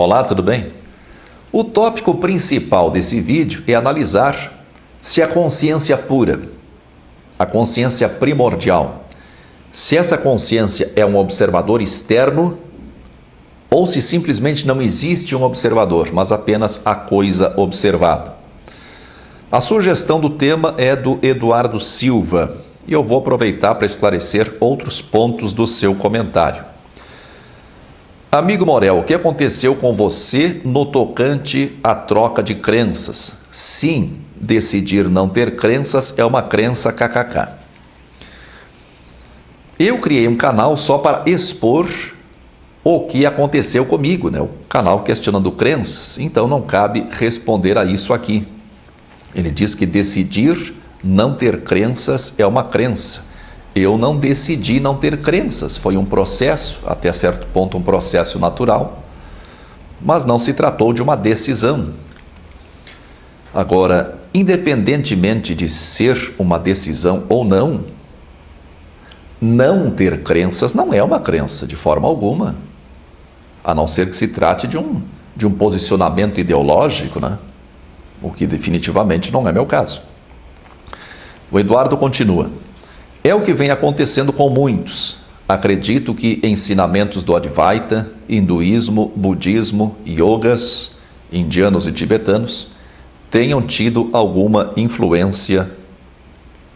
Olá, tudo bem? O tópico principal desse vídeo é analisar se a consciência pura, a consciência primordial, se essa consciência é um observador externo ou se simplesmente não existe um observador, mas apenas a coisa observada. A sugestão do tema é do Eduardo Silva e eu vou aproveitar para esclarecer outros pontos do seu comentário. Amigo Morel, o que aconteceu com você no tocante à troca de crenças? Sim, decidir não ter crenças é uma crença kkk. Eu criei um canal só para expor o que aconteceu comigo, né? O canal Questionando Crenças, então não cabe responder a isso aqui. Ele diz que decidir não ter crenças é uma crença. Eu não decidi não ter crenças, foi um processo, até certo ponto um processo natural, mas não se tratou de uma decisão. Agora, independentemente de ser uma decisão ou não, não ter crenças não é uma crença de forma alguma, a não ser que se trate de um posicionamento ideológico, né? O que definitivamente não é meu caso. O Eduardo continua. É o que vem acontecendo com muitos. Acredito que ensinamentos do Advaita, hinduísmo, budismo, yogas, indianos e tibetanos tenham tido alguma influência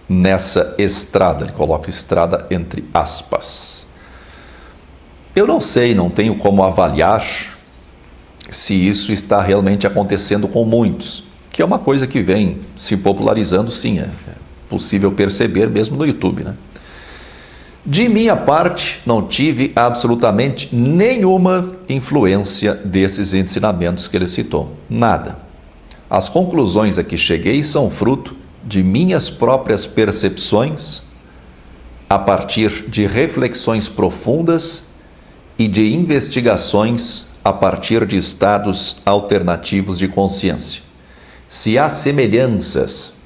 nessa estrada. Ele coloca estrada entre aspas. Eu não sei, não tenho como avaliar se isso está realmente acontecendo com muitos, que é uma coisa que vem se popularizando, sim, é possível perceber mesmo no YouTube, né? De minha parte, não tive absolutamente nenhuma influência desses ensinamentos que ele citou. Nada. As conclusões a que cheguei são fruto de minhas próprias percepções, a partir de reflexões profundas e de investigações a partir de estados alternativos de consciência. Se há semelhanças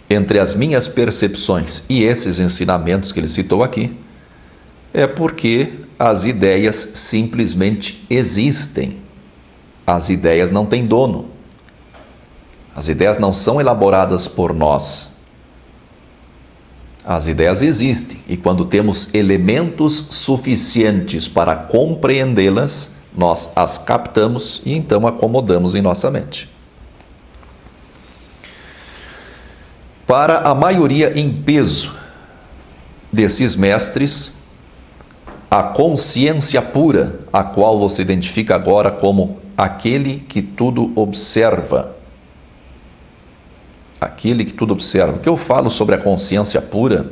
entre as minhas percepções e esses ensinamentos que ele citou aqui, é porque as ideias simplesmente existem. As ideias não têm dono. As ideias não são elaboradas por nós. As ideias existem e quando temos elementos suficientes para compreendê-las, nós as captamos e então acomodamos em nossa mente. Para a maioria em peso desses mestres, a consciência pura, a qual você identifica agora como aquele que tudo observa. Aquele que tudo observa. O que eu falo sobre a consciência pura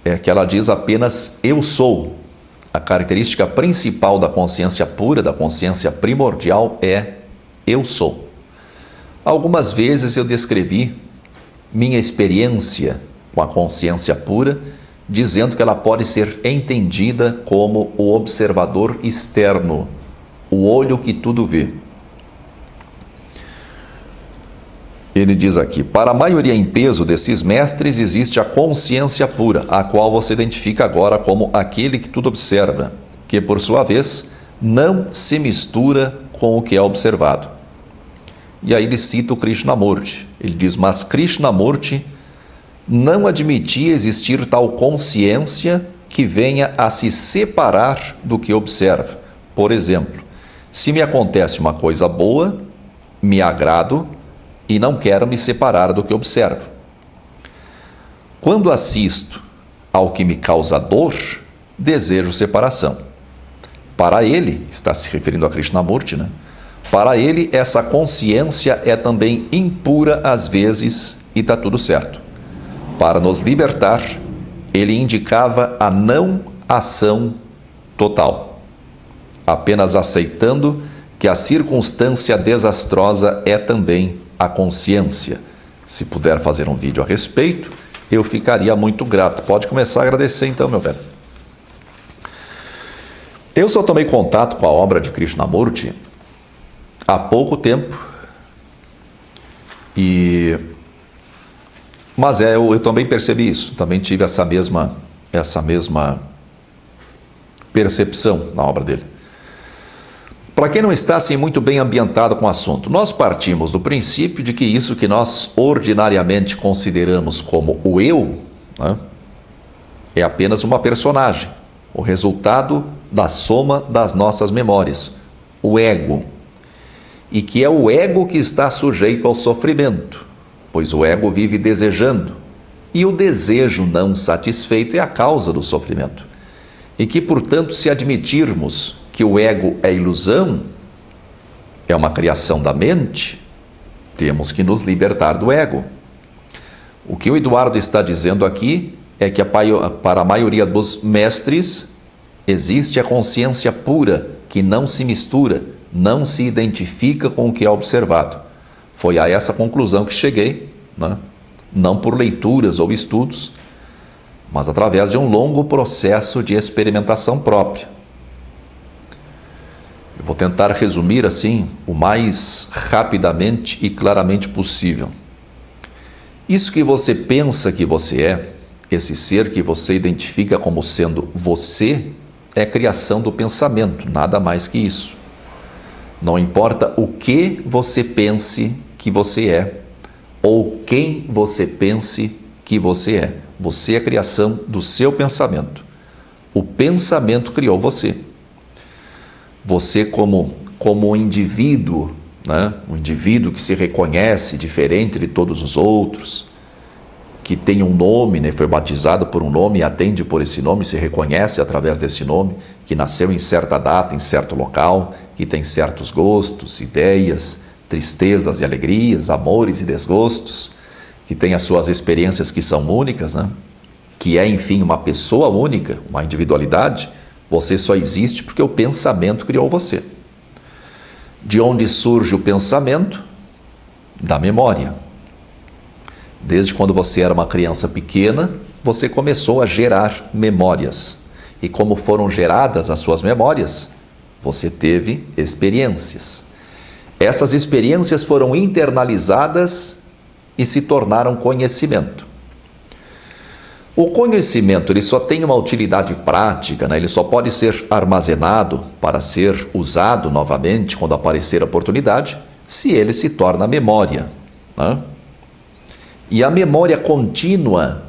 é que ela diz apenas eu sou. A característica principal da consciência pura, da consciência primordial é eu sou. Algumas vezes eu descrevi minha experiência com a consciência pura, dizendo que ela pode ser entendida como o observador externo, o olho que tudo vê. Ele diz aqui, para a maioria em peso desses mestres existe a consciência pura, a qual você identifica agora como aquele que tudo observa, que por sua vez não se mistura com o que é observado. E aí ele cita o Krishnamurti. Ele diz, mas Krishnamurti não admitia existir tal consciência que venha a se separar do que observa. Por exemplo, se me acontece uma coisa boa, me agrado e não quero me separar do que observo. Quando assisto ao que me causa dor, desejo separação. Para ele, está se referindo a Krishnamurti, né? Para ele, essa consciência é também impura às vezes e está tudo certo. Para nos libertar, ele indicava a não ação total, apenas aceitando que a circunstância desastrosa é também a consciência. Se puder fazer um vídeo a respeito, eu ficaria muito grato. Pode começar a agradecer então, meu velho. Eu só tomei contato com a obra de Krishnamurti há pouco tempo, mas eu também percebi isso, também tive essa mesma percepção na obra dele. Para quem não está assim muito bem ambientado com o assunto, nós partimos do princípio de que isso que nós ordinariamente consideramos como o eu, né, é apenas uma personagem, o resultado da soma das nossas memórias, o ego. E que é o ego que está sujeito ao sofrimento, pois o ego vive desejando, e o desejo não satisfeito é a causa do sofrimento. E que, portanto, se admitirmos que o ego é ilusão, é uma criação da mente, temos que nos libertar do ego. O que o Eduardo está dizendo aqui é que para a maioria dos mestres existe a consciência pura, que não se mistura, não se identifica com o que é observado. Foi a essa conclusão que cheguei, né? Não por leituras ou estudos, mas através de um longo processo de experimentação própria. Eu vou tentar resumir assim o mais rapidamente e claramente possível. Isso que você pensa que você é, esse ser que você identifica como sendo você, é criação do pensamento, nada mais que isso. Não importa o que você pense que você é, ou quem você pense que você é. Você é a criação do seu pensamento. O pensamento criou você. Você como um indivíduo, né? Um indivíduo que se reconhece diferente de todos os outros, que tem um nome, né? Foi batizado por um nome e atende por esse nome, se reconhece através desse nome, que nasceu em certa data, em certo local, que tem certos gostos, ideias, tristezas e alegrias, amores e desgostos, que tem as suas experiências que são únicas, né? Que é, enfim, uma pessoa única, uma individualidade. Você só existe porque o pensamento criou você. De onde surge o pensamento? Da memória. Desde quando você era uma criança pequena, você começou a gerar memórias. E como foram geradas as suas memórias, você teve experiências. Essas experiências foram internalizadas e se tornaram conhecimento. O conhecimento ele só tem uma utilidade prática, né? Ele só pode ser armazenado para ser usado novamente quando aparecer a oportunidade, se ele se torna memória, né? E a memória contínua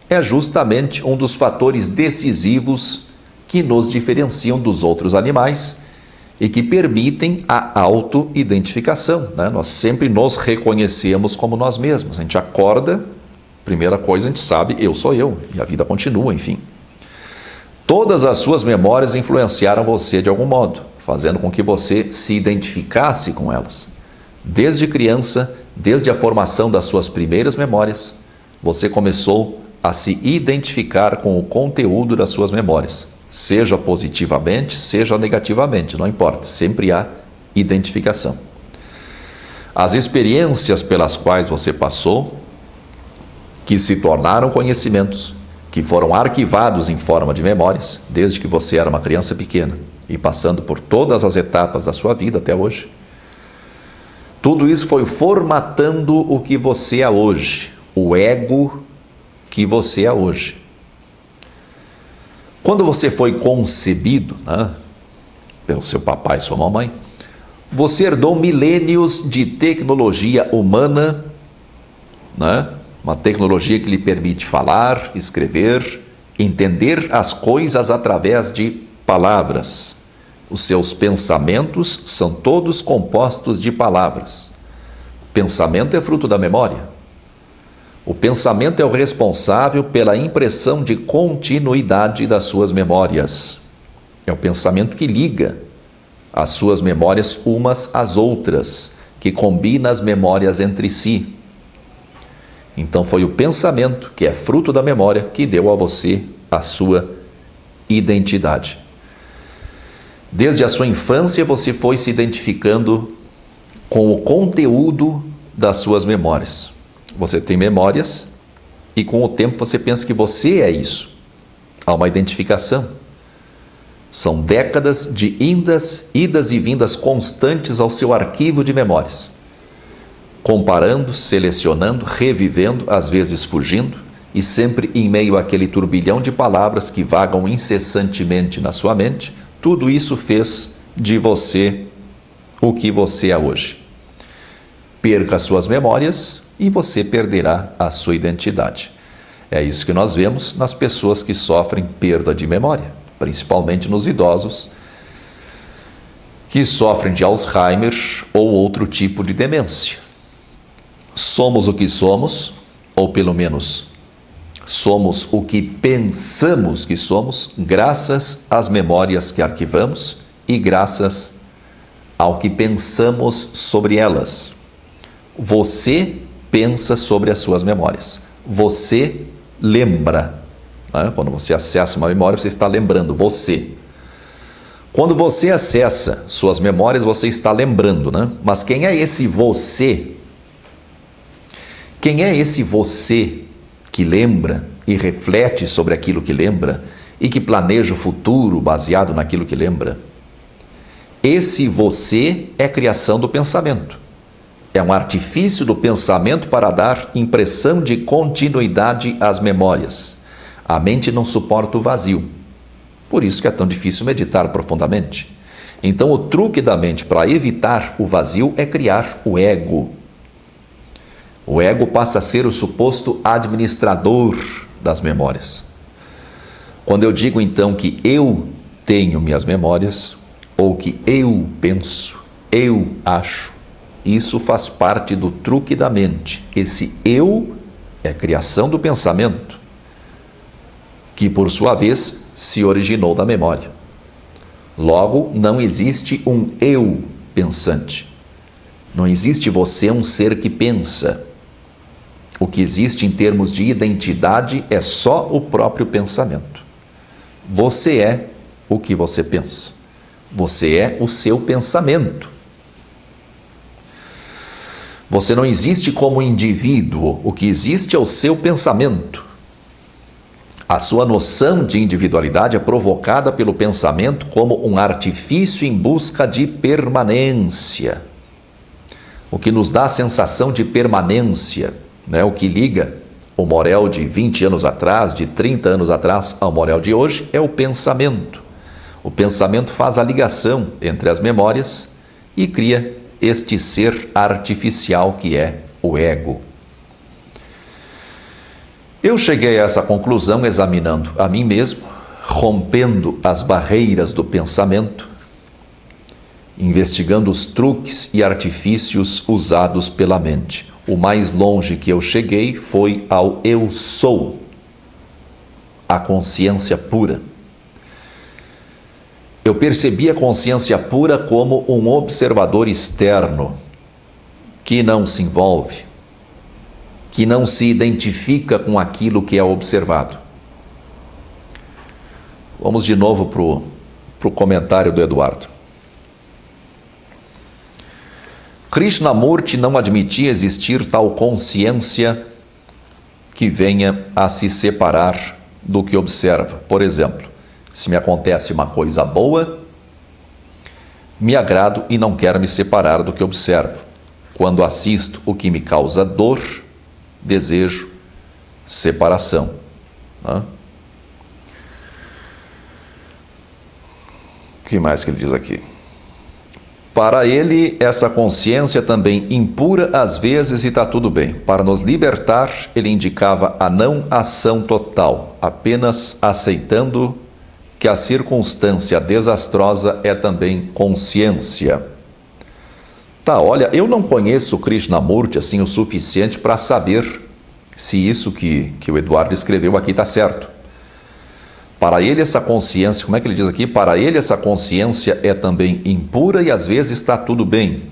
é justamente um dos fatores decisivos que nos diferenciam dos outros animais e que permitem a auto-identificação, né? Nós sempre nos reconhecemos como nós mesmos. A gente acorda, primeira coisa a gente sabe, eu sou eu, e a vida continua, enfim. Todas as suas memórias influenciaram você de algum modo, fazendo com que você se identificasse com elas. Desde criança, desde a formação das suas primeiras memórias, você começou a se identificar com o conteúdo das suas memórias, seja positivamente, seja negativamente, não importa, sempre há identificação. As experiências pelas quais você passou, que se tornaram conhecimentos, que foram arquivados em forma de memórias, desde que você era uma criança pequena e passando por todas as etapas da sua vida até hoje, tudo isso foi formatando o que você é hoje, o ego que você é hoje. Quando você foi concebido, né, pelo seu papai e sua mamãe, você herdou milênios de tecnologia humana, né, uma tecnologia que lhe permite falar, escrever, entender as coisas através de palavras. Os seus pensamentos são todos compostos de palavras. O pensamento é fruto da memória. O pensamento é o responsável pela impressão de continuidade das suas memórias. É o pensamento que liga as suas memórias umas às outras, que combina as memórias entre si. Então foi o pensamento, que é fruto da memória, que deu a você a sua identidade. Desde a sua infância você foi se identificando com o conteúdo das suas memórias. Você tem memórias e com o tempo você pensa que você é isso. Há uma identificação. São décadas de idas e vindas constantes ao seu arquivo de memórias. Comparando, selecionando, revivendo, às vezes fugindo, e sempre em meio àquele turbilhão de palavras que vagam incessantemente na sua mente. Tudo isso fez de você o que você é hoje. Perca as suas memórias e você perderá a sua identidade. É isso que nós vemos nas pessoas que sofrem perda de memória, principalmente nos idosos que sofrem de Alzheimer ou outro tipo de demência. Somos o que somos, ou pelo menos somos o que pensamos que somos, graças às memórias que arquivamos e graças ao que pensamos sobre elas. Você pensa sobre as suas memórias. Você lembra. Né? Quando você acessa uma memória, você está lembrando. Você. Quando você acessa suas memórias, você está lembrando, né? Mas quem é esse você? Quem é esse você que lembra e reflete sobre aquilo que lembra e que planeja o futuro baseado naquilo que lembra? Esse você é criação do pensamento. É um artifício do pensamento para dar impressão de continuidade às memórias. A mente não suporta o vazio. Por isso que é tão difícil meditar profundamente. Então, o truque da mente para evitar o vazio é criar o ego. O ego passa a ser o suposto administrador das memórias. Quando eu digo, então, que eu tenho minhas memórias, ou que eu penso, eu acho, isso faz parte do truque da mente. Esse eu é a criação do pensamento, que, por sua vez, se originou da memória. Logo, não existe um eu pensante. Não existe você um ser que pensa. O que existe em termos de identidade é só o próprio pensamento. Você é o que você pensa. Você é o seu pensamento. Você não existe como indivíduo. O que existe é o seu pensamento. A sua noção de individualidade é provocada pelo pensamento como um artifício em busca de permanência. O que nos dá a sensação de permanência, né? O que liga o Morel de 20 anos atrás, de 30 anos atrás ao Morel de hoje, é o pensamento. O pensamento faz a ligação entre as memórias e cria este ser artificial que é o ego. Eu cheguei a essa conclusão examinando a mim mesmo, rompendo as barreiras do pensamento, investigando os truques e artifícios usados pela mente. O mais longe que eu cheguei foi ao eu sou, a consciência pura. Eu percebi a consciência pura como um observador externo, que não se envolve, que não se identifica com aquilo que é observado. Vamos de novo para o comentário do Eduardo. Krishnamurti não admitia existir tal consciência que venha a se separar do que observa. Por exemplo, se me acontece uma coisa boa, me agrado e não quero me separar do que observo. Quando assisto o que me causa dor, desejo separação. O que mais que ele diz aqui? Para ele, essa consciência também impura às vezes e está tudo bem. Para nos libertar, ele indicava a não ação total, apenas aceitando que a circunstância desastrosa é também consciência. Tá, olha, eu não conheço Krishnamurti assim o suficiente para saber se isso que o Eduardo escreveu aqui está certo. Para ele essa consciência, como é que ele diz aqui? Para ele essa consciência é também impura e às vezes está tudo bem.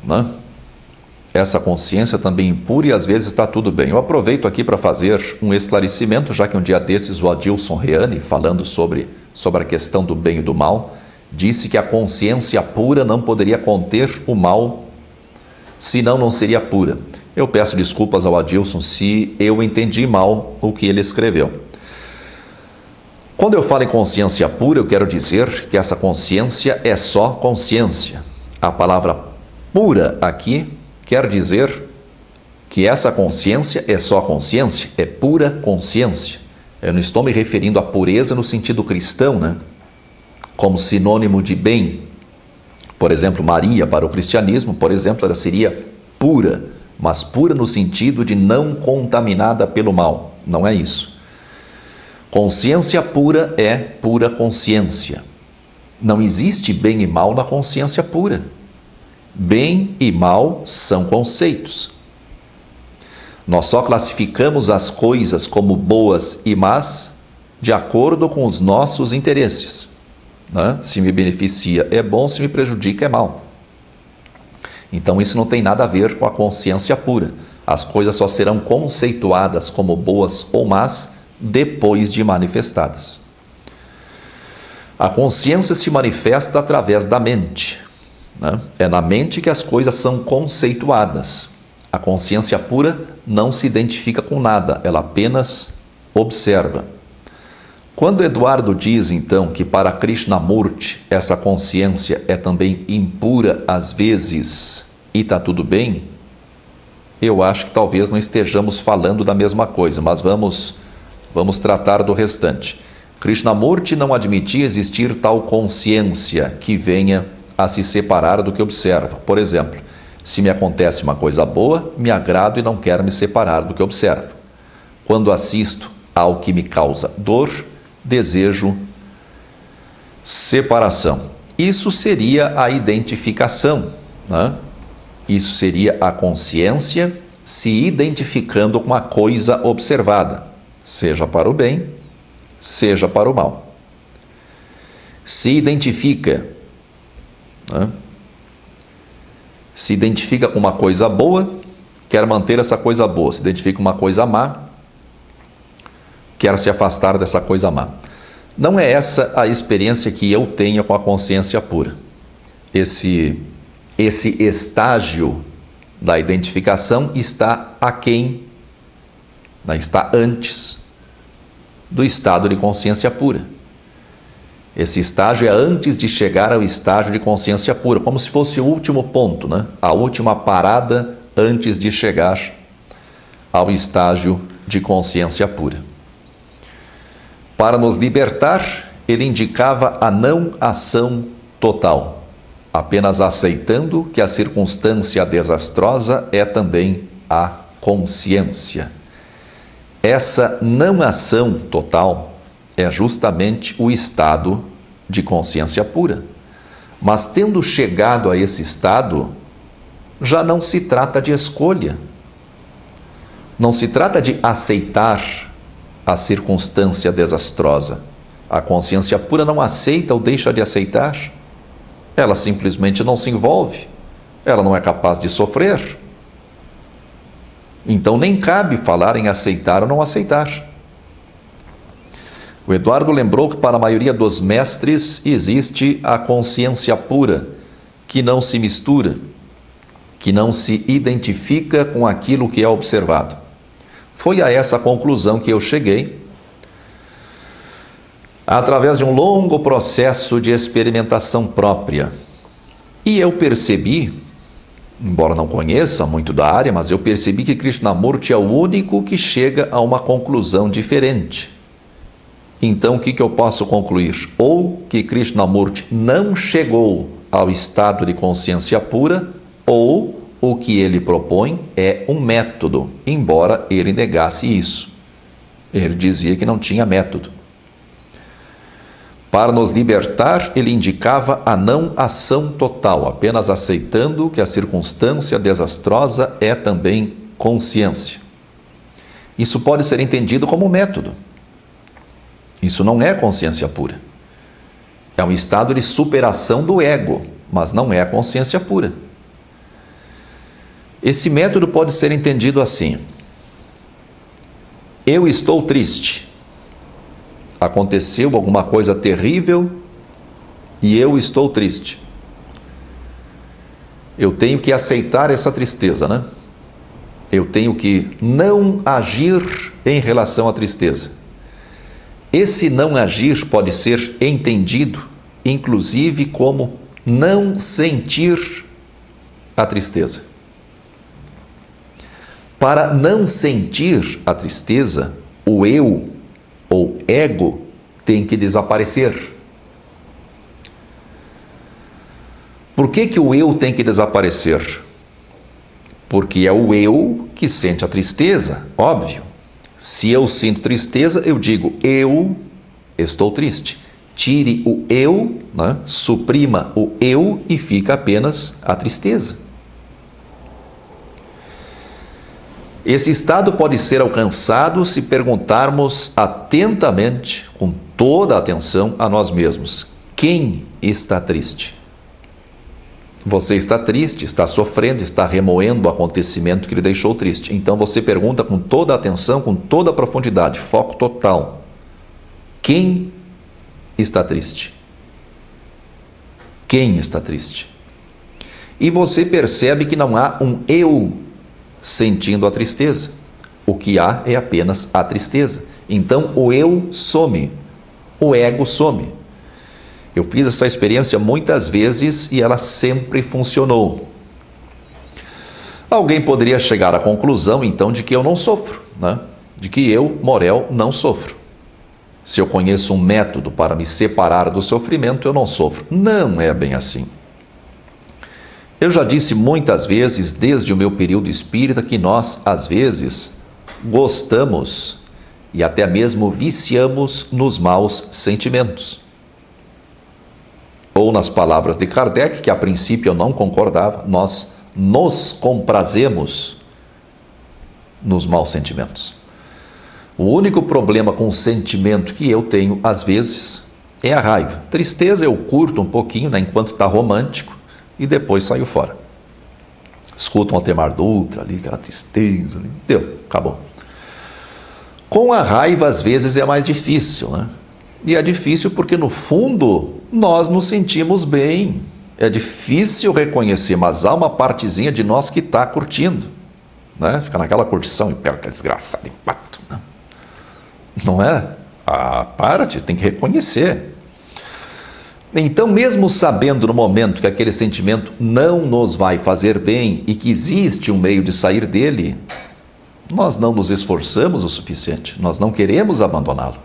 Né? Essa consciência também impura e às vezes está tudo bem. Eu aproveito aqui para fazer um esclarecimento, já que um dia desses o Adilson Reane, falando sobre a questão do bem e do mal, disse que a consciência pura não poderia conter o mal, senão não seria pura. Eu peço desculpas ao Adilson se eu entendi mal o que ele escreveu. Quando eu falo em consciência pura, eu quero dizer que essa consciência é só consciência. A palavra pura aqui quer dizer que essa consciência é só consciência, é pura consciência. Eu não estou me referindo à pureza no sentido cristão, né? como sinônimo de bem. Por exemplo, Maria, para o cristianismo, por exemplo, ela seria pura, mas pura no sentido de não contaminada pelo mal. Não é isso. Consciência pura é pura consciência. Não existe bem e mal na consciência pura. Bem e mal são conceitos. Nós só classificamos as coisas como boas e más de acordo com os nossos interesses. Né? Se me beneficia é bom, se me prejudica é mal. Então isso não tem nada a ver com a consciência pura. As coisas só serão conceituadas como boas ou más depois de manifestadas. A consciência se manifesta através da mente. Né? É na mente que as coisas são conceituadas. A consciência pura não se identifica com nada, ela apenas observa. Quando Eduardo diz, então, que para Krishnamurti essa consciência é também impura às vezes e está tudo bem, eu acho que talvez não estejamos falando da mesma coisa, mas vamos tratar do restante. Krishnamurti não admitia existir tal consciência que venha a se separar do que observa. Por exemplo, se me acontece uma coisa boa, me agrado e não quero me separar do que observo. Quando assisto ao que me causa dor, desejo separação. Isso seria a identificação, né? Isso seria a consciência se identificando com a coisa observada, seja para o bem, seja para o mal. Se identifica, né? Se identifica com uma coisa boa, quer manter essa coisa boa. Se identifica com uma coisa má, quer se afastar dessa coisa má. Não é essa a experiência que eu tenho com a consciência pura. Esse estágio da identificação está aquém, está antes do estado de consciência pura. Esse estágio é antes de chegar ao estágio de consciência pura, como se fosse o último ponto, né? A última parada antes de chegar ao estágio de consciência pura. Para nos libertar, ele indicava a não ação total, apenas aceitando que a circunstância desastrosa é também a consciência. Essa não ação total é justamente o estado de consciência pura. Mas tendo chegado a esse estado, já não se trata de escolha. Não se trata de aceitar a circunstância desastrosa. A consciência pura não aceita ou deixa de aceitar. Ela simplesmente não se envolve. Ela não é capaz de sofrer. Então nem cabe falar em aceitar ou não aceitar. O Eduardo lembrou que para a maioria dos mestres existe a consciência pura, que não se mistura, que não se identifica com aquilo que é observado. Foi a essa conclusão que eu cheguei, através de um longo processo de experimentação própria. E eu percebi, embora não conheça muito da área, mas eu percebi que Krishnamurti é o único que chega a uma conclusão diferente. Então, o que eu posso concluir? Ou que Krishnamurti não chegou ao estado de consciência pura, ou o que ele propõe é um método, embora ele negasse isso. Ele dizia que não tinha método. Para nos libertar, ele indicava a não ação total, apenas aceitando que a circunstância desastrosa é também consciência. Isso pode ser entendido como método. Isso não é consciência pura. É um estado de superação do ego, mas não é a consciência pura. Esse método pode ser entendido assim: eu estou triste. Aconteceu alguma coisa terrível e eu estou triste. Eu tenho que aceitar essa tristeza, né? Eu tenho que não agir em relação à tristeza. Esse não agir pode ser entendido, inclusive, como não sentir a tristeza. Para não sentir a tristeza, o eu ou ego tem que desaparecer. Por que o eu tem que desaparecer? Porque é o eu que sente a tristeza, óbvio. Se eu sinto tristeza, eu digo, eu estou triste. Tire o eu, né? Suprima o eu e fica apenas a tristeza. Esse estado pode ser alcançado se perguntarmos atentamente, com toda a atenção, a nós mesmos: quem está triste? Você está triste, está sofrendo, está remoendo o acontecimento que lhe deixou triste. Então você pergunta com toda a atenção, com toda a profundidade, foco total: quem está triste? Quem está triste? E você percebe que não há um eu sentindo a tristeza. O que há é apenas a tristeza. Então o eu some, o ego some. Eu fiz essa experiência muitas vezes e ela sempre funcionou. Alguém poderia chegar à conclusão, então, de que eu não sofro, né? De que eu, Morel, não sofro. Se eu conheço um método para me separar do sofrimento, eu não sofro. Não é bem assim. Eu já disse muitas vezes, desde o meu período espírita, que nós, às vezes, gostamos e até mesmo viciamos nos maus sentimentos. Ou nas palavras de Kardec, que a princípio eu não concordava, nós nos comprazemos nos maus sentimentos. O único problema com o sentimento que eu tenho, às vezes, é a raiva. Tristeza eu curto um pouquinho, né, enquanto está romântico, e depois saio fora. Escuto um Altemar Dutra ali, aquela tristeza ali, deu, acabou. Com a raiva, às vezes, é mais difícil, né? E é difícil porque, no fundo, nós nos sentimos bem. É difícil reconhecer, mas há uma partezinha de nós que está curtindo, né? Fica naquela curtição e pega aquele desgraçado impacto, né? Não é? A parte tem que reconhecer. Então, mesmo sabendo no momento que aquele sentimento não nos vai fazer bem e que existe um meio de sair dele, nós não nos esforçamos o suficiente, nós não queremos abandoná-lo.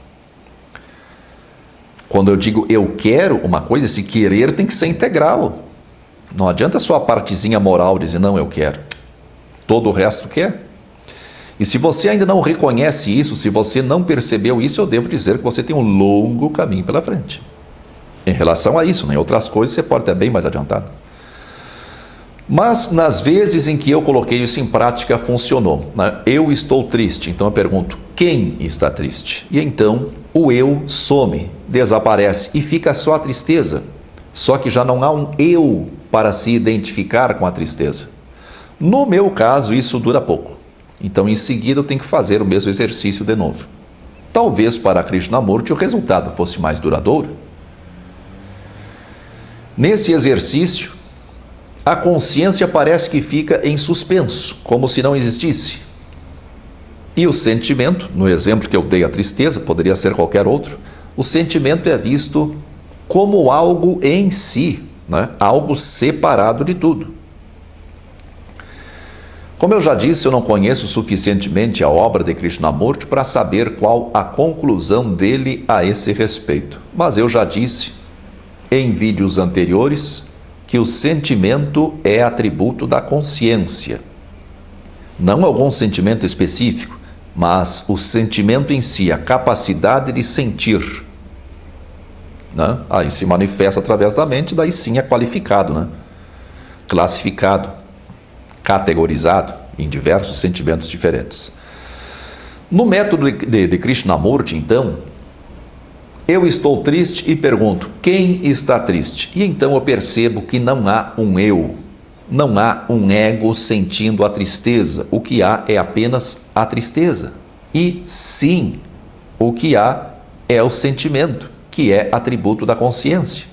Quando eu digo eu quero uma coisa, esse querer tem que ser integral. Não adianta só a partezinha moral dizer não, eu quero. Todo o resto quer. E se você ainda não reconhece isso, se você não percebeu isso, eu devo dizer que você tem um longo caminho pela frente. Em relação a isso, né? Em outras coisas você pode estar bem mais adiantado. Mas nas vezes em que eu coloquei isso em prática, funcionou, né? Eu estou triste, então eu pergunto, quem está triste? E então o eu some, desaparece e fica só a tristeza. Só que já não há um eu para se identificar com a tristeza. No meu caso, isso dura pouco. Então, em seguida, eu tenho que fazer o mesmo exercício de novo. Talvez para Krishnamurti o resultado fosse mais duradouro. Nesse exercício, a consciência parece que fica em suspenso, como se não existisse. E o sentimento, no exemplo que eu dei, a tristeza, poderia ser qualquer outro, o sentimento é visto como algo em si, né? Algo separado de tudo. Como eu já disse, eu não conheço suficientemente a obra de Krishnamurti para saber qual a conclusão dele a esse respeito. Mas eu já disse em vídeos anteriores que o sentimento é atributo da consciência. Não algum sentimento específico, mas o sentimento em si, a capacidade de sentir, né? Aí se manifesta através da mente, daí sim é qualificado, né? Classificado, categorizado em diversos sentimentos diferentes. No método de Krishnamurti, então, eu estou triste e pergunto, quem está triste? E então eu percebo que não há um eu, não há um ego sentindo a tristeza. O que há é apenas a tristeza. E sim, o que há é o sentimento, que é atributo da consciência.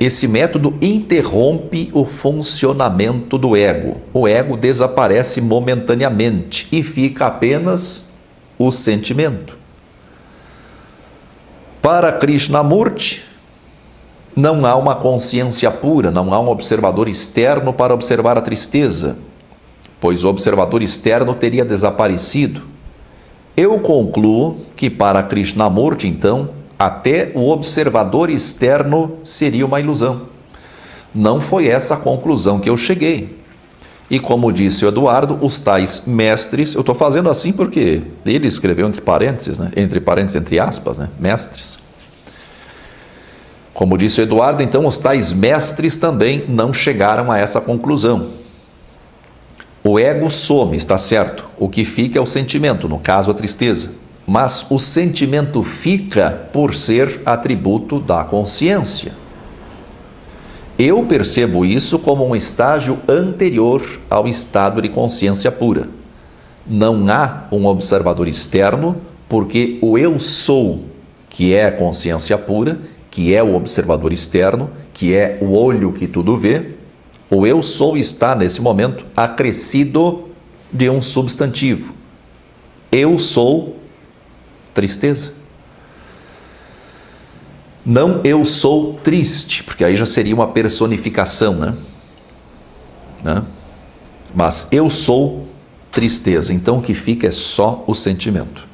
Esse método interrompe o funcionamento do ego. O ego desaparece momentaneamente e fica apenas o sentimento. Para Krishnamurti, não há uma consciência pura, não há um observador externo para observar a tristeza, pois o observador externo teria desaparecido. Eu concluo que para Krishnamurti, então, até o observador externo seria uma ilusão. Não foi essa a conclusão que eu cheguei. E como disse o Eduardo, os tais mestres, eu estou fazendo assim porque ele escreveu entre parênteses, né? Entre aspas, né? Mestres. Como disse o Eduardo, então os tais mestres também não chegaram a essa conclusão. O ego some, está certo. O que fica é o sentimento, no caso a tristeza. Mas o sentimento fica por ser atributo da consciência. Eu percebo isso como um estágio anterior ao estado de consciência pura. Não há um observador externo, porque o eu sou, que é a consciência pura, que é o observador externo, que é o olho que tudo vê, o eu sou está, nesse momento, acrescido de um substantivo. Eu sou tristeza. Não eu sou triste, porque aí já seria uma personificação, né? Mas eu sou tristeza, então o que fica é só o sentimento.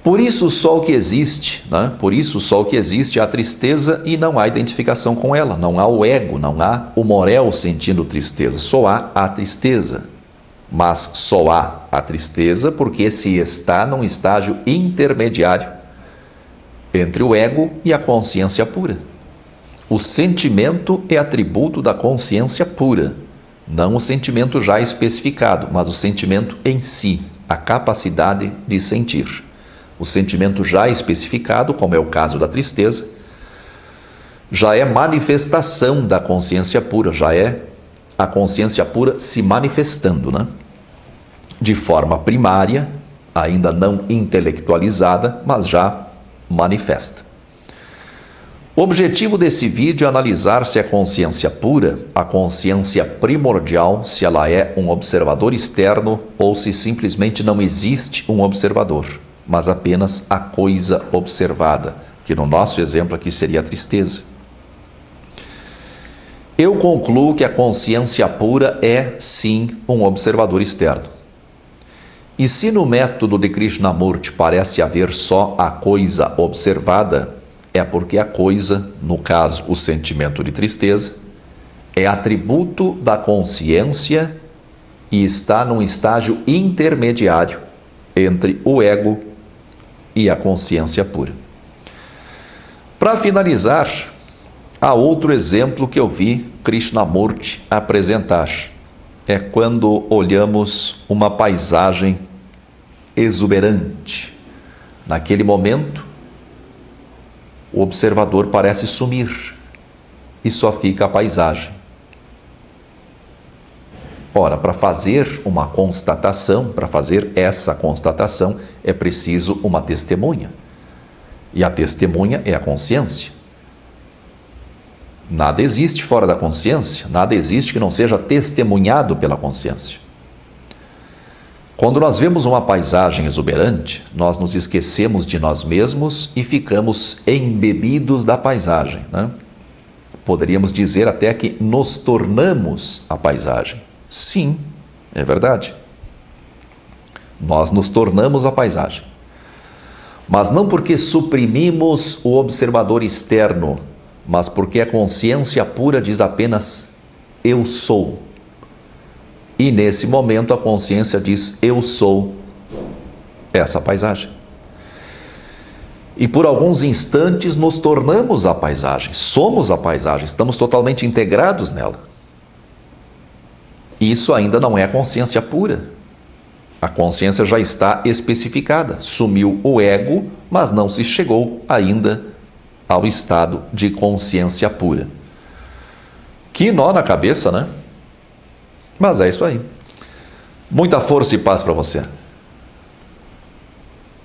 Por isso só o que existe, né? Por isso só o que existe é a tristeza e não há identificação com ela, não há o ego, não há o morel sentindo tristeza, só há a tristeza. Mas só há a tristeza porque se está num estágio intermediário entre o ego e a consciência pura. O sentimento é atributo da consciência pura, não o sentimento já especificado, mas o sentimento em si, a capacidade de sentir. O sentimento já especificado, como é o caso da tristeza, já é manifestação da consciência pura, já é a consciência pura se manifestando, né? De forma primária, ainda não intelectualizada, mas já manifesta. O objetivo desse vídeo é analisar se a consciência pura, a consciência primordial, se ela é um observador externo ou se simplesmente não existe um observador, mas apenas a coisa observada, que no nosso exemplo aqui seria a tristeza. Eu concluo que a consciência pura é, sim, um observador externo. E se no método de Krishnamurti parece haver só a coisa observada, é porque a coisa, no caso o sentimento de tristeza, é atributo da consciência e está num estágio intermediário entre o ego e a consciência pura. Para finalizar, há outro exemplo que eu vi Krishnamurti apresentar. É quando olhamos uma paisagem exuberante. Naquele momento, o observador parece sumir e só fica a paisagem. Ora, para fazer uma constatação, para fazer essa constatação, é preciso uma testemunha. E a testemunha é a consciência. Nada existe fora da consciência, nada existe que não seja testemunhado pela consciência. Quando nós vemos uma paisagem exuberante, nós nos esquecemos de nós mesmos e ficamos embebidos da paisagem, né? Poderíamos dizer até que nos tornamos a paisagem. Sim, é verdade. Nós nos tornamos a paisagem. Mas não porque suprimimos o observador externo, mas porque a consciência pura diz apenas eu sou. E nesse momento a consciência diz eu sou essa paisagem. E por alguns instantes nos tornamos a paisagem, somos a paisagem, estamos totalmente integrados nela. Isso ainda não é a consciência pura. A consciência já está especificada, sumiu o ego, mas não se chegou ainda ao estado de consciência pura. Que nó na cabeça, né? Mas é isso aí. Muita força e paz para você.